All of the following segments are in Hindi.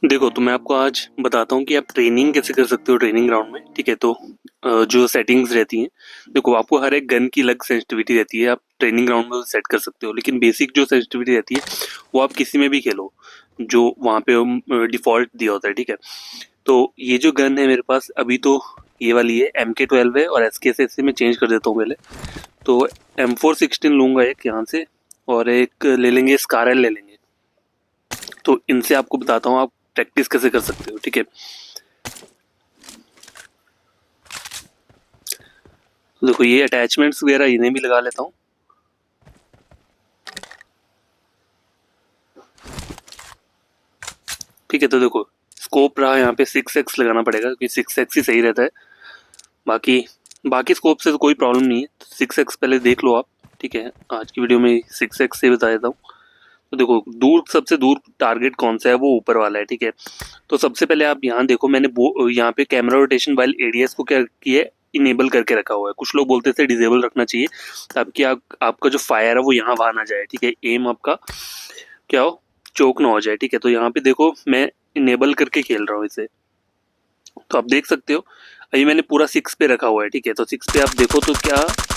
देखो, तो मैं आपको आज बताता हूँ कि आप ट्रेनिंग कैसे कर सकते हो ट्रेनिंग ग्राउंड में। ठीक है, तो जो सेटिंग्स रहती हैं, देखो आपको हर एक गन की अलग सेंसिटिविटी रहती है। आप ट्रेनिंग ग्राउंड में सेट कर सकते हो, लेकिन बेसिक जो सेंसिटिविटी रहती है वो आप किसी में भी खेलो जो वहाँ पे डिफॉल्ट दिया होता है। ठीक है, तो ये जो गन है मेरे पास अभी, तो ये वाली है MK12 है, और SK से इसे मैं चेंज कर देता हूँ पहले। तो M416 लूंगा एक यहाँ से, और एक ले लेंगे स्कारल ले लेंगे। तो इनसे आपको बताता हूँ आप प्रैक्टिस कैसे कर सकते हो। ठीक है, तो देखो ये अटैचमेंट्स वगैरह इन्हें भी लगा लेता हूँ। ठीक है, तो देखो स्कोप रहा यहाँ पे 6x लगाना पड़ेगा, क्योंकि 6x ही सही रहता है। बाकी बाकी स्कोप से तो कोई प्रॉब्लम नहीं है, तो 6x पहले देख लो आप। ठीक है, आज की वीडियो में 6x से बता देता हूँ। तो देखो दूर, सबसे दूर टारगेट कौन सा है, वो ऊपर वाला है। ठीक है, तो सबसे पहले आप यहाँ देखो, मैंने यहाँ पे कैमरा रोटेशन वाइल एडीएस को क्या किया है, इनेबल करके रखा हुआ है। कुछ लोग बोलते थे डिसेबल रखना चाहिए, ताकि आपका जो फायर है वो यहाँ वहां ना जाए। ठीक है, एम आपका क्या हो, चोक ना हो जाए। ठीक है, तो यहाँ पे देखो मैं इनेबल करके खेल रहा हूँ इसे, तो आप देख सकते हो अभी मैंने पूरा 6 पे रखा हुआ है। ठीक है, तो 6 पे आप देखो तो क्या,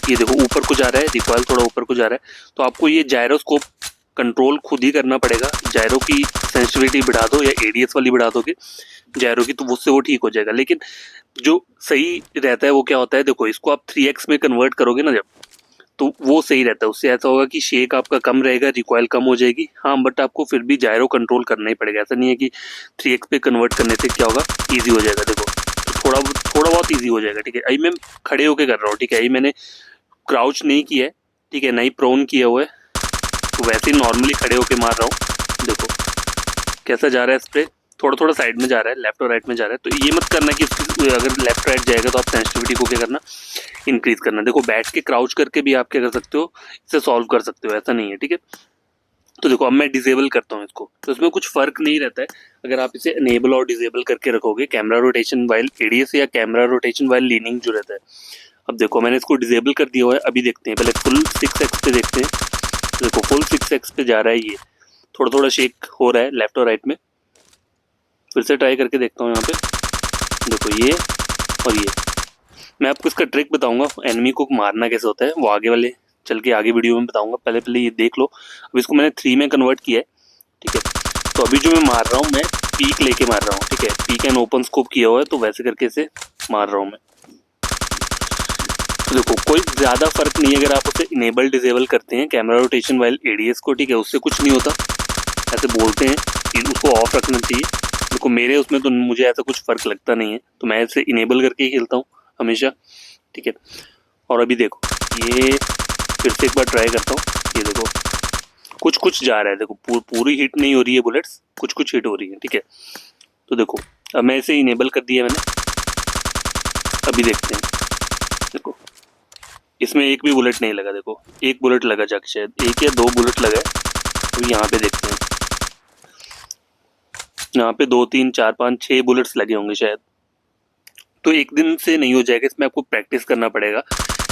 ये देखो ऊपर को जा रहा है, रिकॉइल थोड़ा ऊपर को जा रहा है। तो आपको ये जायरोस्कोप कंट्रोल खुद ही करना पड़ेगा। जायरो की सेंसिटिविटी बढ़ा दो या एडीएस वाली बढ़ा दोगे जायरो की, तो उससे वो ठीक हो जाएगा। लेकिन जो सही रहता है वो क्या होता है, देखो इसको आप 3x में कन्वर्ट करोगे ना जब, तो वो सही रहता है। उससे ऐसा होगा कि शेक आपका कम रहेगा, रिकॉइल कम हो जाएगी। हाँ, बट आपको फिर भी जायरो कंट्रोल करना ही पड़ेगा। ऐसा नहीं है कि 3x पे कन्वर्ट करने से क्या होगा, ईजी हो जाएगा। देखो थोड़ा थोड़ा बहुत ईजी हो जाएगा। ठीक है, अभी मैं खड़े होके कर रहा हूँ। ठीक है, अभी मैंने क्राउच नहीं किया है, ठीक है, नहीं प्रोन किया हुआ है, तो वैसे ही नॉर्मली खड़े होके मार रहा हूँ। देखो कैसा जा रहा है स्प्रे, थोड़ा थोड़ा साइड में जा रहा है, लेफ्ट और राइट में जा रहा है। तो ये मत करना कि अगर लेफ्ट राइट जाएगा तो आप सेंसिटिविटी को क्या करना, इंक्रीज करना। देखो बैठ के क्राउच करके भी आप क्या कर सकते हो, इसे सॉल्व कर सकते हो, ऐसा नहीं है। ठीक है, तो देखो अब मैं डिसेबल करता हूँ इसको, तो इसमें कुछ फर्क नहीं रहता है अगर आप इसे अनेबल और डिसेबल करके रखोगे, कैमरा रोटेशन वाइल एडीएस या कैमरा रोटेशन वाइल लीनिंग जो रहता है। अब देखो मैंने इसको डिसेबल कर दिया हुआ है। अभी देखते हैं, पहले फुल 6x पे देखते हैं। तो देखो फुल 6x पे जा रहा है, ये थोड़ा थोड़ा शेक हो रहा है लेफ्ट और राइट में। फिर से ट्राई करके देखता हूँ यहाँ पे, देखो ये और ये। मैं आपको इसका ट्रिक बताऊंगा, एनिमी को मारना कैसे होता है, वो आगे वाले चल के आगे वीडियो में बताऊंगा। पहले पहले ये देख लो। अब इसको मैंने 3 में कन्वर्ट किया है। ठीक है, तो अभी जो मैं मार रहा हूँ, मैं पीक लेके मार रहा हूँ। ठीक है, पीक एंड ओपन स्कोप किया हुआ है, तो वैसे करके इसे मार रहा हूँ मैं। तो देखो कोई ज्यादा फर्क नहीं है अगर आप उसे इनेबल डिसेबल करते हैं कैमरा रोटेशन वाइल एडीएस को। ठीक है, उससे कुछ नहीं होता, ऐसे बोलते हैं कि उसको ऑफ रखना चाहिए। देखो मेरे उसमें तो मुझे ऐसा कुछ फर्क लगता नहीं है, तो मैं इसे इनेबल करके ही खेलता हूँ हमेशा। ठीक है, और अभी देखो ये फिर से एक बार ट्राई करता हूँ। ये देखो कुछ कुछ जा रहा है, देखो पूरी हिट नहीं हो रही है बुलेट्स, कुछ कुछ हिट हो रही है। ठीक है, तो देखो अब मैं इसे इनेबल कर दिया मैंने। अभी देखते हैं, देखो इसमें एक भी बुलेट नहीं लगा। देखो एक बुलेट लगा जाके, शायद एक या दो बुलेट लगा है। अभी यहाँ पे देखते हैं, यहाँ पे 2 3 4 5 6 बुलेट्स लगे होंगे शायद। तो एक दिन से नहीं हो जाएगा, इसमें आपको प्रैक्टिस करना पड़ेगा।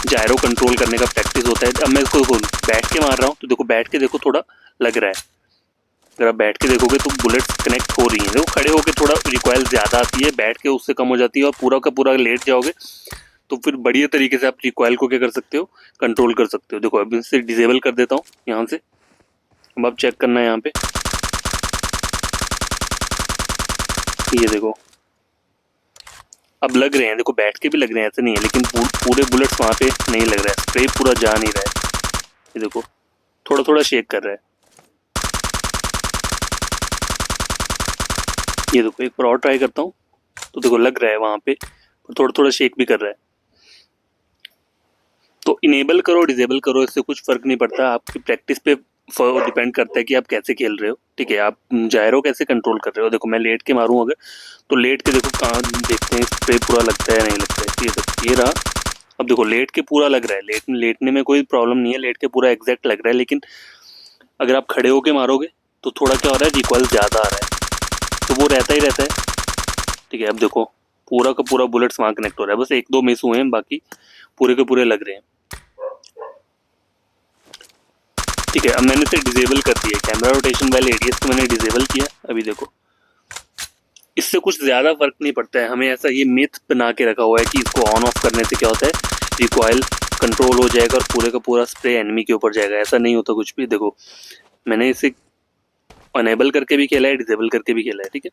जायरो कंट्रोल करने का प्रैक्टिस होता है। अब मैं इसको बैठ के मार रहा हूँ, तो देखो बैठ के देखो थोड़ा लग रहा है। अगर आप बैठ के देखोगे तो बुलेट्स कनेक्ट हो रही हैं। देखो खड़े होके थोड़ा रिकॉइल ज्यादा आती है, बैठ के उससे कम हो जाती है, और पूरा का पूरा लेट जाओगे तो फिर बढ़िया तरीके से आप रिकॉइल को क्या कर सकते हो, कंट्रोल कर सकते हो। देखो अब इसे डिसेबल कर देता हूँ यहाँ से। अब आप चेक करना है यहाँ पे, ये देखो अब लग रहे हैं। देखो बैठ के भी लग रहे हैं, ऐसे नहीं है, लेकिन पूरे बुलेट्स वहां पे नहीं लग रहा है, स्प्रे पूरा जा नहीं रहा है। ये देखो थोड़ा थोड़ा शेक कर रहा है। ये देखो एक बार और ट्राई करता हूँ, तो देखो लग रहा है वहां पे, थोड़ा थोड़ा शेक भी कर रहा है। तो इनेबल करो डिसेबल करो, इससे कुछ फर्क नहीं पड़ता। आपकी प्रैक्टिस पे डिपेंड करता है कि आप कैसे खेल रहे हो। ठीक है, आप जायरो कैसे कंट्रोल कर रहे हो। देखो मैं लेट के मारूं अगर, तो लेट के देखो कहाँ देखते हैं स्प्रे पूरा लगता है नहीं लगता है। ये रहा। अब देखो लेट के पूरा लग रहा है, लेटने में कोई प्रॉब्लम नहीं है, लेट के पूरा एग्जैक्ट लग रहा है। लेकिन अगर आप खड़े होके मारोगे तो थोड़ा क्या हो रहा है, रिकॉइल ज्यादा आ रहा है, तो वो रहता ही रहता है। ठीक है, अब देखो पूरा का पूरा बुलेट्स वहां कनेक्ट हो रहा है, बस एक दो मिस हुए हैं, बाकी पूरे के पूरे लग रहे हैं। ठीक है, अब मैंने इसे डिसेबल कर दिया, कैमरा रोटेशन वाले एडीएस को मैंने डिसेबल किया। अभी देखो इससे कुछ ज़्यादा फर्क नहीं पड़ता है। हमें ऐसा ये मिथ बना के रखा हुआ है कि इसको ऑन ऑफ करने से क्या होता है, रिकॉइल कंट्रोल हो जाएगा और पूरे का पूरा स्प्रे एनिमी के ऊपर जाएगा। ऐसा नहीं होता कुछ भी। देखो मैंने इसे अनेबल करके भी खेला है, डिसेबल करके भी खेला है, ठीक है।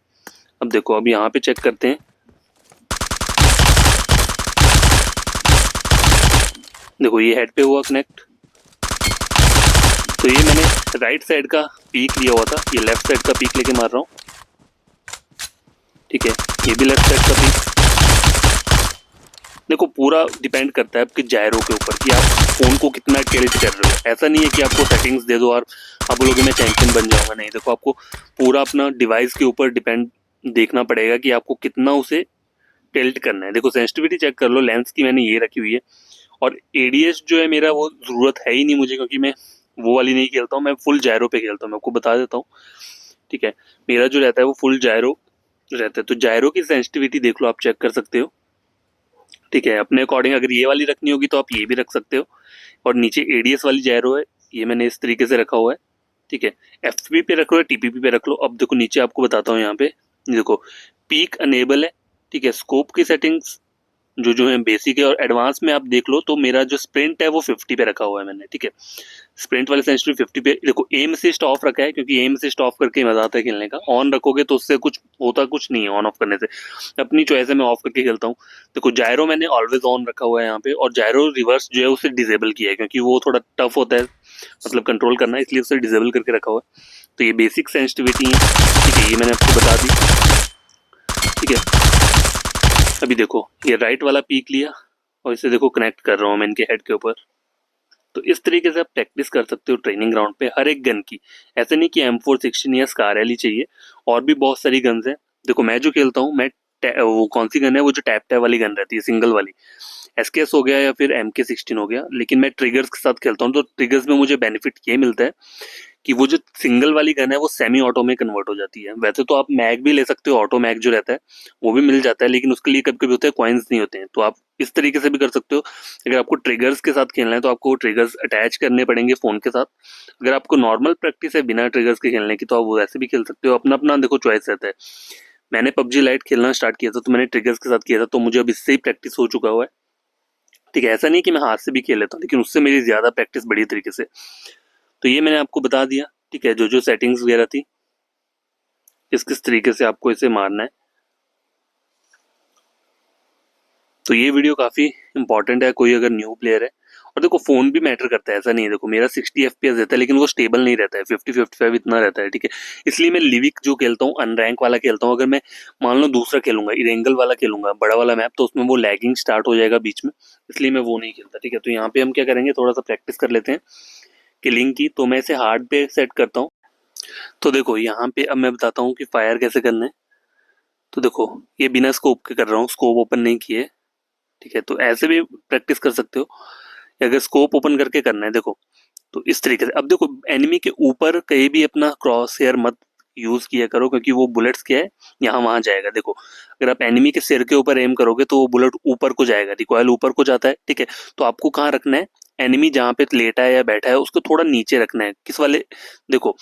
अब देखो, अब यहाँ पे चेक करते हैं। देखो ये हेड पे हुआ कनेक्ट। तो ये मैंने राइट साइड का पीक लिया हुआ था, ये लेफ्ट साइड का पीक लेके मार रहा हूँ, ठीक है। ये भी लेफ्ट साइड का पीक। देखो पूरा डिपेंड करता है आपके जायरो के ऊपर कि आप फोन को कितना टिल्ट कर रहे हो। ऐसा नहीं है कि आपको सेटिंग्स दे दो और आप बोलोगे मैं चैंपियन बन जाऊंगा, नहीं। देखो आपको पूरा अपना डिवाइस के ऊपर डिपेंड देखना पड़ेगा कि आपको कितना उसे टिल्ट करना है। देखो सेंसिटिविटी चेक कर लो, लेंस की मैंने ये रखी हुई है। और एडीएस जो है मेरा, वो जरूरत है ही नहीं मुझे, क्योंकि मैं वो वाली नहीं खेलता हूँ, मैं फुल जायरो पे खेलता हूँ। मैं आपको बता देता हूँ, ठीक है। मेरा जो रहता है वो फुल जायरो रहता है। तो जायरो की सेंसिटिविटी देख लो, आप चेक कर सकते हो, ठीक है। अपने अकॉर्डिंग अगर ये वाली रखनी होगी तो आप ये भी रख सकते हो। और नीचे एडीएस वाली जायरो है, ये मैंने इस तरीके से रखा हुआ है, ठीक है। एफपी पे रख लो, टीपीपी पे रख लो। अब देखो नीचे आपको बताता हूँ, यहाँ पे देखो पीक अनेबल है, ठीक है। स्कोप की सेटिंग्स जो जो है बेसिक है, और एडवांस में आप देख लो तो मेरा जो स्प्रिंट है वो 50 पे रखा हुआ है मैंने, ठीक है। स्प्रिंट वाले सेंसिटिव 50 पे। देखो एम असिस्ट ऑफ रखा है, क्योंकि एम असिस्ट ऑफ करके मजा आता है खेलने का। ऑन रखोगे तो उससे कुछ होता कुछ नहीं है ऑन ऑफ करने से। अपनी चॉइस है, मैं ऑफ करके खेलता हूँ। देखो जायरो मैंने ऑलवेज ऑन रखा हुआ है यहाँ पे, और जायरो रिवर्स जो है उसे डिसेबल किया है, क्योंकि वो थोड़ा टफ होता है मतलब कंट्रोल करना, इसलिए उसे डिसेबल करके रखा हुआ है। तो ये बेसिक सेंसिटिविटी है, ठीक है। ये मैंने आपको बता दी, ठीक है। अभी देखो ये राइट वाला पीक लिया और इसे देखो कनेक्ट कर रहा हूँ मैं इनके हेड के ऊपर। तो इस तरीके से आप प्रैक्टिस कर सकते हो ट्रेनिंग ग्राउंड पे हर एक गन की। ऐसे नहीं कि M416 या स्कार एल ही चाहिए, और भी बहुत सारी गन्स हैं। देखो मैं जो खेलता हूँ, मैं वो कौन सी गन है, वो जो टैप टैप वाली गन रहती है, सिंगल वाली, एसकेएस हो गया या फिर MK16 हो गया। लेकिन मैं ट्रिगर्स के साथ खेलता हूँ, तो ट्रिगर्स में मुझे बेनिफिट ये मिलता है कि वो जो सिंगल वाली गन है वो सेमी ऑटो में कन्वर्ट हो जाती है। वैसे तो आप मैग भी ले सकते हो, ऑटो मैग जो रहता है वो भी मिल जाता है, लेकिन उसके लिए कभी कभी होते हैं कॉइन्स नहीं होते हैं। तो आप इस तरीके से भी कर सकते हो। अगर आपको ट्रिगर्स के साथ खेलना है तो आपको वो ट्रिगर्स अटैच करने पड़ेंगे फोन के साथ। अगर आपको नॉर्मल प्रैक्टिस है बिना ट्रिगर्स के खेलने की, तो आप वो ऐसे भी खेल सकते हो। अपना अपना देखो चॉइस रहता है। मैंने पबजी लाइट खेलना स्टार्ट किया था तो मैंने ट्रिगर्स के साथ किया था, तो मुझे अब इससे ही प्रैक्टिस हो चुका हुआ है, ठीक है। ऐसा नहीं कि मैं हाथ से भी खेल लेता हूँ, लेकिन उससे मेरी ज्यादा प्रैक्टिस बढ़ी तरीके से। तो ये मैंने आपको बता दिया, ठीक है, जो जो सेटिंग्स वगैरह थी, किस किस तरीके से आपको इसे मारना है। तो ये वीडियो काफी इंपॉर्टेंट है कोई अगर न्यू प्लेयर है। और देखो फोन भी मैटर करता है, ऐसा नहीं है। देखो मेरा 60 FPS रहता है, लेकिन वो स्टेबल नहीं रहता है, 50-55 इतना रहता है, ठीक है। इसलिए मैं लिविक जो खेलता हूँ, अनरैंक वाला खेलता हूँ। अगर मैं मान लो दूसरा खेलूंगा, इरेंगल वाला खेलूंगा, बड़ा वाला मैप, तो उसमें वो लैगिंग स्टार्ट हो जाएगा बीच में, इसलिए मैं वो नहीं खेलता, ठीक है। तो यहाँ पे हम क्या करेंगे, थोड़ा सा प्रैक्टिस कर लेते हैं किलिंग की। तो मैं इसे हार्ड पे सेट करता हूँ। तो देखो यहाँ पे अब मैं बताता हूँ कि फायर कैसे करना है। तो देखो ये बिना स्कोप के कर रहा हूँ, स्कोप ओपन नहीं किए, ठीक है। तो ऐसे भी प्रैक्टिस कर सकते हो, या अगर स्कोप ओपन करके करना है, देखो तो इस तरीके से। अब देखो एनिमी के ऊपर कहीं भी अपना क्रॉस हेयर मत यूज किया करो, क्योंकि वो बुलेट्स क्या है, यहाँ वहां जाएगा। देखो अगर आप एनिमी के सिर के ऊपर एम करोगे तो वो बुलेट ऊपर को जाएगा, रिकॉयल ऊपर को जाता है, ठीक है। तो आपको कहाँ रखना है, एनिमी जहाँ पे लेटा है या बैठा है उसको थोड़ा नीचे रखना है। किस वाले, देखो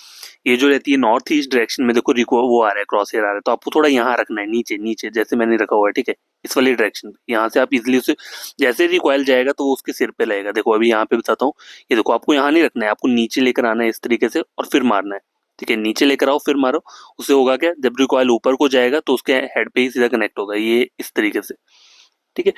ये जो रहती है नॉर्थ ईस्ट डायरेक्शन में, देखो रिको वो आ रहा है, क्रॉस हेयर आ रहा है, तो आपको थोड़ा यहाँ रखना है, नीचे नीचे, जैसे मैंने रखा हुआ है, ठीक है। इस वाली डायरेक्शन पे यहाँ से आप इजिली उसे, जैसे रिकॉयल जाएगा तो वो उसके सिर पे लगेगा। देखो अभी यहाँ पे बताता हूँ, ये देखो आपको यहाँ नहीं रखना है, आपको नीचे लेकर आना है इस तरीके से, और फिर मारना है, ठीक है। नीचे लेकर आओ फिर मारो। उससे होगा क्या, जब रिकॉयल ऊपर को जाएगा तो उसके हेड पे ही सीधा कनेक्ट होगा, ये इस तरीके से, ठीक है।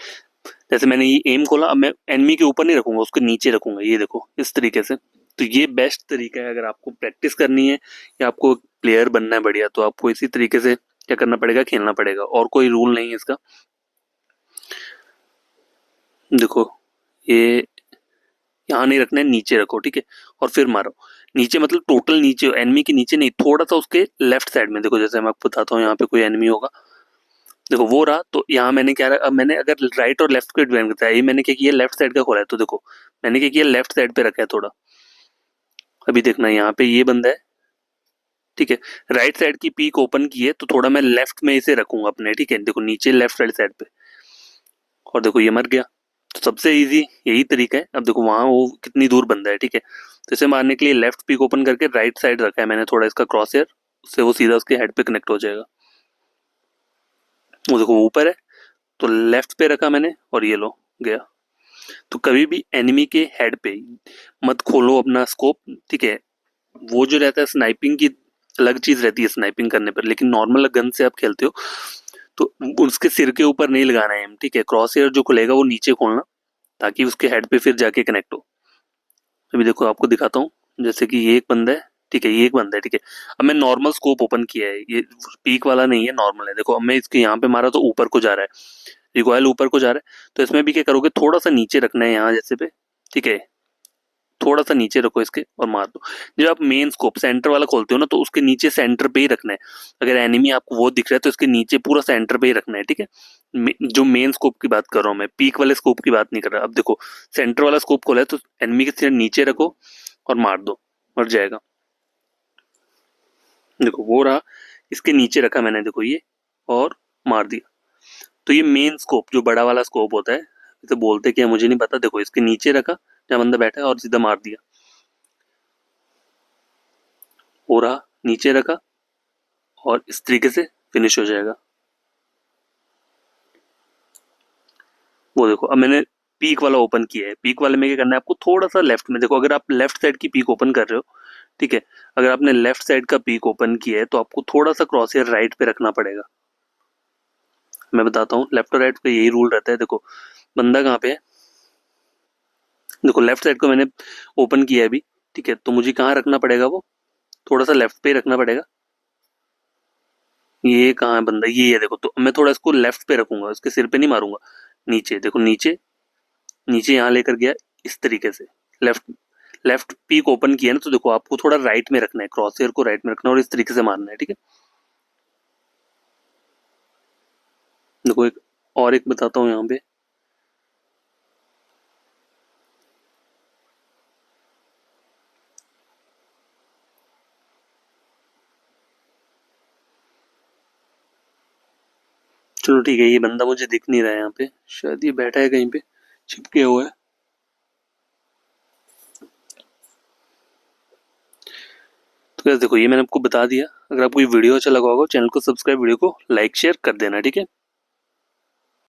जैसे मैंने ये एम खोला, अब मैं एनिमी के ऊपर नहीं रखूंगा, उसके नीचे रखूंगा, ये देखो इस तरीके से। तो ये बेस्ट तरीका है अगर आपको प्रैक्टिस करनी है या आपको प्लेयर बनना है बढ़िया, तो आपको इसी तरीके से क्या करना पड़ेगा, खेलना पड़ेगा, और कोई रूल नहीं है इसका। देखो ये यहाँ नहीं रखना है, नीचे रखो, ठीक है, और फिर मारो। नीचे मतलब टोटल नीचे, एनिमी के नीचे नहीं, थोड़ा सा उसके लेफ्ट साइड में। देखो जैसे मैं आपको बताता हूँ, यहाँ पे कोई एनिमी होगा, देखो वो रहा, तो यहाँ मैंने क्या रखा, अब मैंने अगर राइट और लेफ्ट को डिवाइड करता है, ये मैंने क्या किया, लेफ्ट साइड का खोला है, तो देखो मैंने क्या किया, लेफ्ट साइड पे रखा है थोड़ा। अभी देखना यहाँ पे ये बंदा है, ठीक है। राइट साइड की पीक ओपन की है, तो थोड़ा मैं लेफ्ट में इसे रखूंगा अपने, ठीक है। देखो नीचे लेफ्ट साइड साइड पे, और देखो ये मर गया। तो सबसे इजी यही तरीका है। अब देखो वहां वो कितनी दूर बंदा है, ठीक है। तो इसे मारने के लिए लेफ्ट पीक ओपन करके राइट साइड रखा है मैंने थोड़ा इसका क्रॉस हेयर, उससे वो सीधा उसके हेड पे कनेक्ट हो जाएगा। वो देखो वो ऊपर है, तो लेफ्ट पे रखा मैंने और ये लो गया। तो कभी भी एनिमी के हेड पे मत खोलो अपना स्कोप, ठीक है। वो जो रहता है स्नाइपिंग की अलग चीज रहती है स्नाइपिंग करने पर, लेकिन नॉर्मल गन से आप खेलते हो तो उसके सिर के ऊपर नहीं लगाना है, ठीक है। क्रॉस हेयर जो खुलेगा वो नीचे खोलना, ताकि उसके हेड पे फिर जाके कनेक्ट हो। अभी देखो आपको दिखाता हूँ, जैसे कि ये एक बंदा है, ठीक है, ये एक बंदा है, ठीक है। अब मैं नॉर्मल स्कोप ओपन किया है, ये पीक वाला नहीं है, नॉर्मल है। देखो अब मैं इसके यहाँ पे मारा तो ऊपर को जा रहा है, रिकॉयल ऊपर को जा रहा है। तो इसमें भी क्या करोगे, थोड़ा सा नीचे रखना है यहाँ जैसे पे, ठीक है। थोड़ा सा नीचे रखो इसके और मार दो। जब आप मेन स्कोप सेंटर वाला खोलते हो ना, तो उसके नीचे सेंटर पे ही रखना है। अगर एनिमी आपको वो दिख रहा है तो इसके नीचे पूरा सेंटर पे ही रखना है, ठीक है। जो मेन स्कोप की बात कर रहा हूँ मैं, पीक वाले स्कोप की बात नहीं कर रहा। अब देखो सेंटर वाला स्कोप खोला है तो एनिमी के सिर नीचे रखो और मार दो, मर जाएगा। देखो वो रहा, इसके नीचे रखा मैंने, देखो ये, और मार दिया। तो ये मेन स्कोप जो बड़ा वाला स्कोप होता है, इसे बोलते क्या है मुझे नहीं पता। देखो इसके नीचे रखा जहाँ बंदा बैठा है और सीधा मार दिया। हो रहा, नीचे रखा और इस तरीके से फिनिश हो जाएगा। वो देखो अब मैंने पीक वाला ओपन किया है। पीक वाले में क्या करना है आपको, थोड़ा सा लेफ्ट में देखो। अगर आप लेफ्ट साइड की पीक ओपन कर रहे हो, ठीक है, अगर आपने लेफ्ट साइड का पीक ओपन किया है तो आपको थोड़ा सा क्रॉस हेयर राइट पे रखना पड़ेगा। मैं बताता हूँ, लेफ्ट और राइट का यही रूल रहता है। देखो बंदा कहाँ पे है, देखो लेफ्ट साइड को मैंने ओपन किया है अभी, ठीक है। तो मुझे कहाँ रखना पड़ेगा, वो थोड़ा सा लेफ्ट पे ही रखना पड़ेगा। ये कहाँ है बंदा, ये है देखो। तो मैं थोड़ा इसको लेफ्ट पे रखूंगा, इसके सिर पे नहीं मारूंगा। नीचे देखो, नीचे, नीचे यहाँ लेकर गया इस तरीके से। लेफ्ट, लेफ्ट पीक ओपन किया ना, तो देखो आपको थोड़ा राइट में रखना है, क्रॉस हेयर को राइट में रखना है और इस तरीके से मारना है, ठीक है। देखो एक और एक बताता हूँ यहाँ पे। चलो ठीक है, ये बंदा मुझे दिख नहीं रहा है यहाँ पे, शायद ये बैठा है कहीं पे छिपके हुआ है। तो guys देखो ये मैंने आपको बता दिया। अगर आपको ये वीडियो अच्छा लगा होगा, चैनल को सब्सक्राइब, वीडियो को लाइक शेयर कर देना, ठीक है।